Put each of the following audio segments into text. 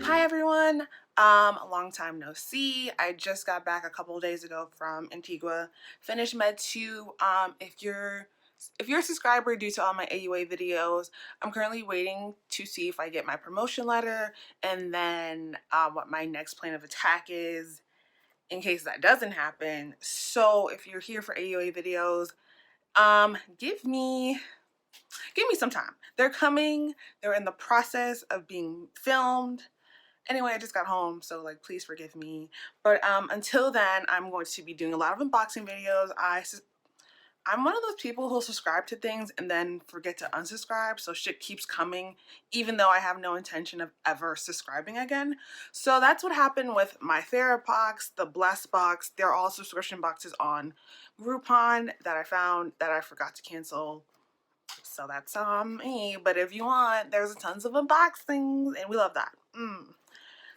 Hi everyone. A long time no see. I just got back a couple of days ago from Antigua. Finished Med 2. If you're a subscriber due to all my AUA videos, I'm currently waiting to see if I get my promotion letter and then what my next plan of attack is in case that doesn't happen. So if you're here for AUA videos, give me some time. They're coming. They're in the process of being filmed. Anyway, I just got home, so like please forgive me. But until then, I'm going to be doing a lot of unboxing videos. I'm one of those people who'll subscribe to things and then forget to unsubscribe, so shit keeps coming even though I have no intention of ever subscribing again. So that's what happened with my Therabox, the Bless box. They're all subscription boxes on Groupon that I found that I forgot to cancel. So that's me. But if you want, there's tons of unboxings and we love that.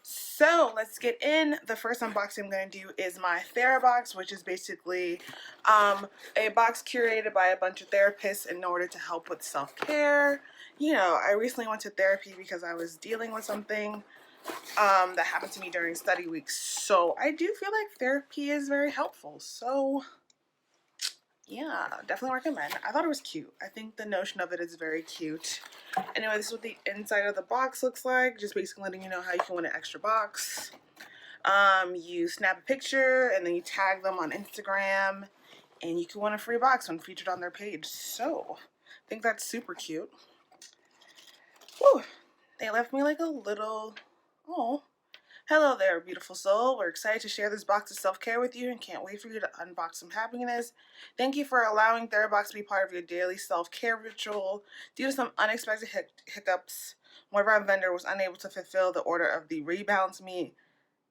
So let's get in. The first unboxing I'm going to do is my Therabox, which is basically a box curated by a bunch of therapists in order to help with self-care. You know, I recently went to therapy because I was dealing with something that happened to me during study weeks. So I do feel like therapy is very helpful. So yeah, definitely recommend. I thought it was cute. I think the notion of it is very cute. Anyway, this is what the inside of the box looks like. Just basically letting you know how you can win an extra box. You snap a picture and then you tag them on Instagram and you can win a free box when featured on their page. So, I think that's super cute. Whew. They left me like a little, oh. Hello there, beautiful soul. We're excited to share this box of self-care with you and can't wait for you to unbox some happiness. Thank you for allowing Therabox to be part of your daily self-care ritual. Due to some unexpected hiccups, one of our vendor was unable to fulfill the order of the Rebalance Me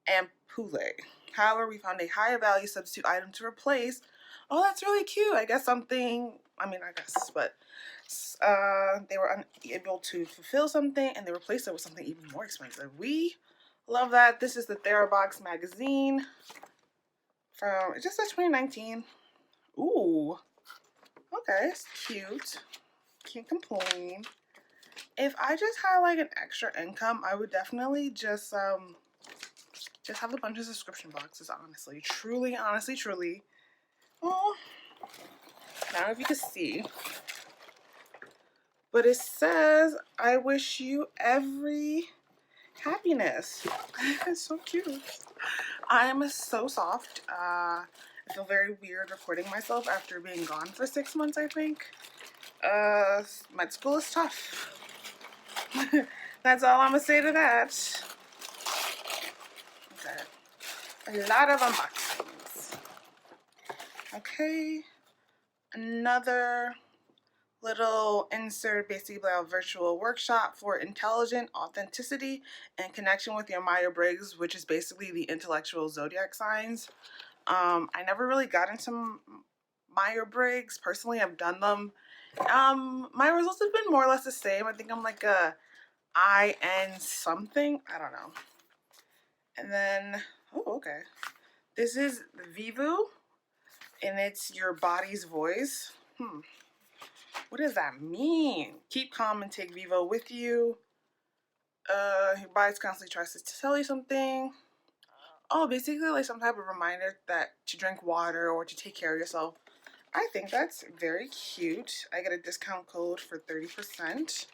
ampoule. However, we found a higher value substitute item to replace. Oh, that's really cute. I guess something, but they were unable to fulfill something and they replaced it with something even more expensive. We love that. This is the Therabox magazine from, it just says 2019. Ooh, okay, it's cute. Can't complain. If I just had like an extra income, I would definitely just have a bunch of subscription boxes, honestly. Truly, honestly, truly. Oh, I don't know if you can see, but it says, I wish you every happiness. It's so cute. I'm so soft. I feel very weird recording myself after being gone for 6 months, I think. Med school is tough. That's all I'm gonna say to that. Okay. A lot of unboxings. Okay. Another little insert, basically a virtual workshop for intelligent authenticity and connection with your Myers-Briggs, which is basically the intellectual zodiac signs. I never really got into Myers-Briggs. Personally, I've done them. My results have been more or less the same. I think I'm like a IN something. I don't know. And then, oh, okay. This is vivoo, and it's your body's voice. What does that mean? Keep calm and take vivoo with you. Your body's constantly tries to tell you something. Oh, basically like some type of reminder that to drink water or to take care of yourself. I think that's very cute. I get a discount code for 30%.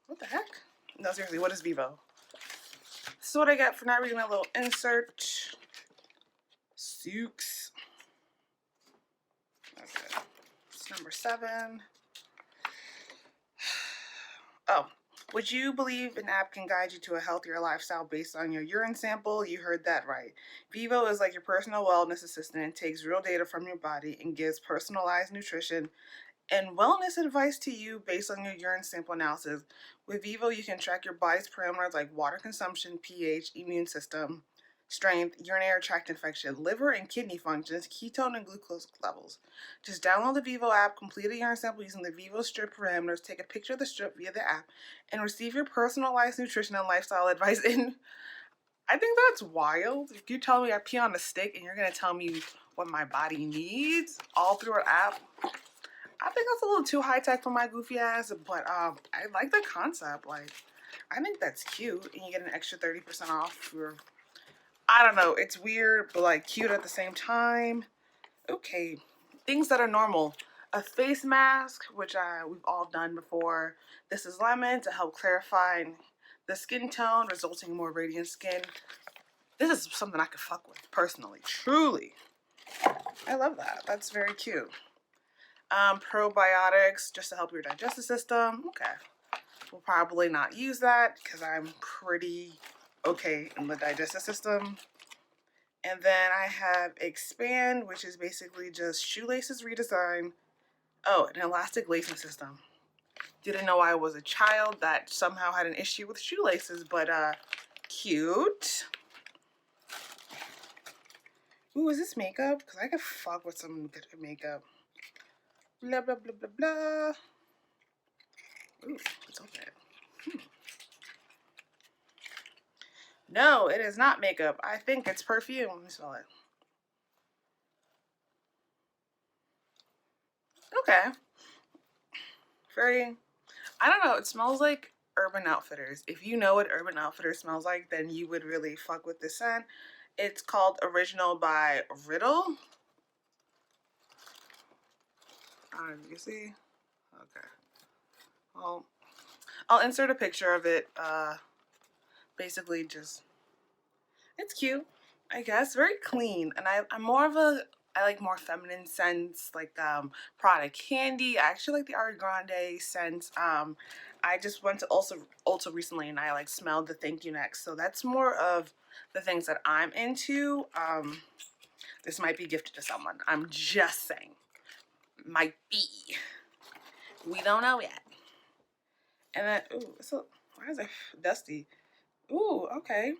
What the heck? No, seriously, what is vivoo? This is what I get for not reading my little insert. Sukes. Okay. It's number 7. Oh. Would you believe an app can guide you to a healthier lifestyle based on your urine sample? You heard that right. Vivoo is like your personal wellness assistant and takes real data from your body and gives personalized nutrition and wellness advice to you based on your urine sample analysis. With Vivoo, you can track your body's parameters like water consumption, pH, immune system, strength, urinary tract infection, liver and kidney functions, ketone and glucose levels. Just download the Vivoo app, complete a urine sample using the Vivoo strip parameters, take a picture of the strip via the app, and receive your personalized nutrition and lifestyle advice. And I think that's wild. If you tell me I pee on a stick and you're going to tell me what my body needs all through an app, I think that's a little too high tech for my goofy ass, but I like the concept. Like, I think that's cute, and you get an extra 30% off for, I don't know, it's weird, but like cute at the same time. Okay, things that are normal. A face mask, which we've all done before. This is lemon to help clarify the skin tone, resulting in more radiant skin. This is something I could fuck with personally, truly. I love that. That's very cute. Probiotics, just to help your digestive system. Okay. We'll probably not use that because I'm pretty okay in the digestive system. And then I have Xpand, which is basically just shoelaces redesigned. Oh, an elastic lacing system. Didn't know I was a child that somehow had an issue with shoelaces, but cute. Ooh, is this makeup? Because I could fuck with some good makeup. Blah, blah, blah, blah, blah. Ooh, let's open it. No, it is not makeup. I think it's perfume. Let me smell it. Okay. Very, I don't know. It smells like Urban Outfitters. If you know what Urban Outfitters smells like, then you would really fuck with this scent. It's called Original by Riddle. You see? Okay. Well, I'll insert a picture of it. Basically just, it's cute, I guess. Very clean. And I'm more of a, I like more feminine scents, like Prada Candy. I actually like the Ariana Grande scent. I just went to Ulta recently and I like smelled the Thank You Next. So that's more of the things that I'm into. This might be gifted to someone. I'm just saying. Might be. We don't know yet. And then, ooh, so why is it dusty? Ooh, okay.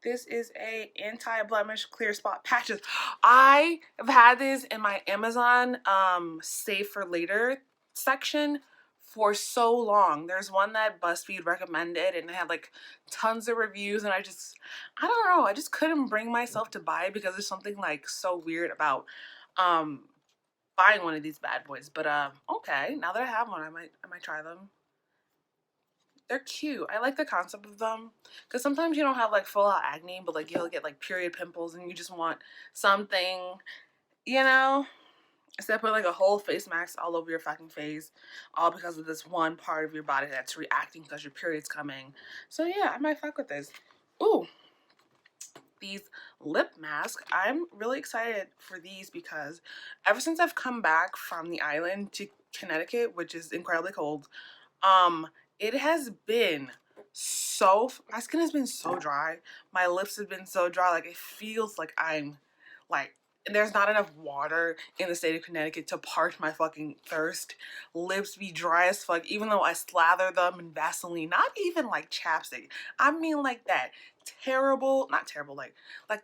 This is a anti-blemish clear spot patches. I have had this in my Amazon save for later section for so long. There's one that BuzzFeed recommended and it had like tons of reviews, and I don't know, I just couldn't bring myself to buy it because there's something like so weird about buying one of these bad boys. But okay, now that I have one, I might try them. They're cute. I like the concept of them because sometimes you don't have like full out acne, but like you'll get like period pimples and you just want something, you know, instead of putting like a whole face mask all over your fucking face, all because of this one part of your body that's reacting because your period's coming. So yeah, I might fuck with this. Ooh, these lip masks. I'm really excited for these because ever since I've come back from the island to Connecticut, which is incredibly cold, it has been so, my skin has been so dry. My lips have been so dry. Like, it feels like I'm, like, there's not enough water in the state of Connecticut to parch my fucking thirst. Lips be dry as fuck, even though I slather them in Vaseline. Not even like chapstick. I mean like that terrible, not terrible, like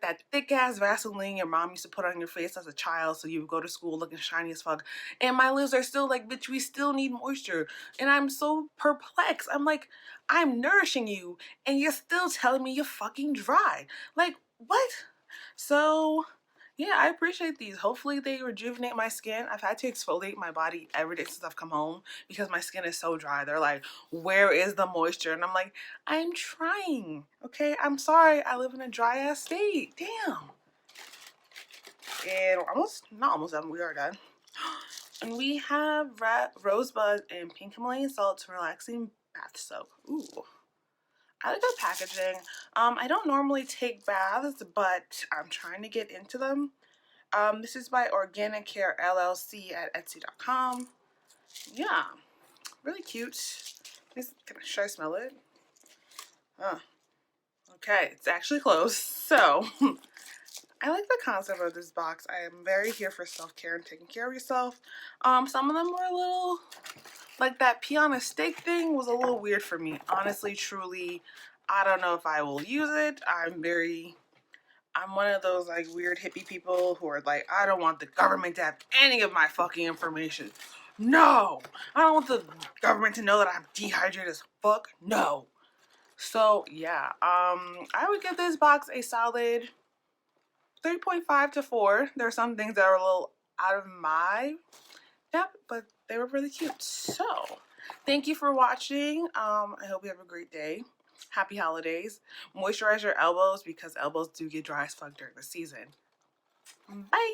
that thick ass Vaseline your mom used to put on your face as a child so you would go to school looking shiny as fuck. And my lips are still like, bitch, we still need moisture. And I'm so perplexed. I'm like, I'm nourishing you and you're still telling me you're fucking dry. Like, what? So yeah, I appreciate these. Hopefully they rejuvenate my skin. I've had to exfoliate my body every day since I've come home because my skin is so dry. They're like, where is the moisture? And I'm like, I'm trying. Okay, I'm sorry. I live in a dry ass state. Damn. And we're not almost done. We are done. And we have rosebud and pink Himalayan salt relaxing bath soap. Ooh. I like the packaging. I don't normally take baths, but I'm trying to get into them. This is by Organic Care LLC at Etsy.com. Yeah, really cute. Should I smell it? Oh, okay, it's actually closed. So, I like the concept of this box. I am very here for self-care and taking care of yourself. Some of them were a little, like that pea on a steak thing was a little weird for me. Honestly, truly, I don't know if I will use it. I'm one of those like weird hippie people who are like, I don't want the government to have any of my fucking information. No, I don't want the government to know that I'm dehydrated as fuck. No. So yeah, I would give this box a solid 3.5 to 4. There are some things that are a little out of my depth, but they were really cute. So Thank you for watching. I hope you have a great day. Happy holidays. Moisturize your elbows because elbows do get dry as fuck during the season. Bye.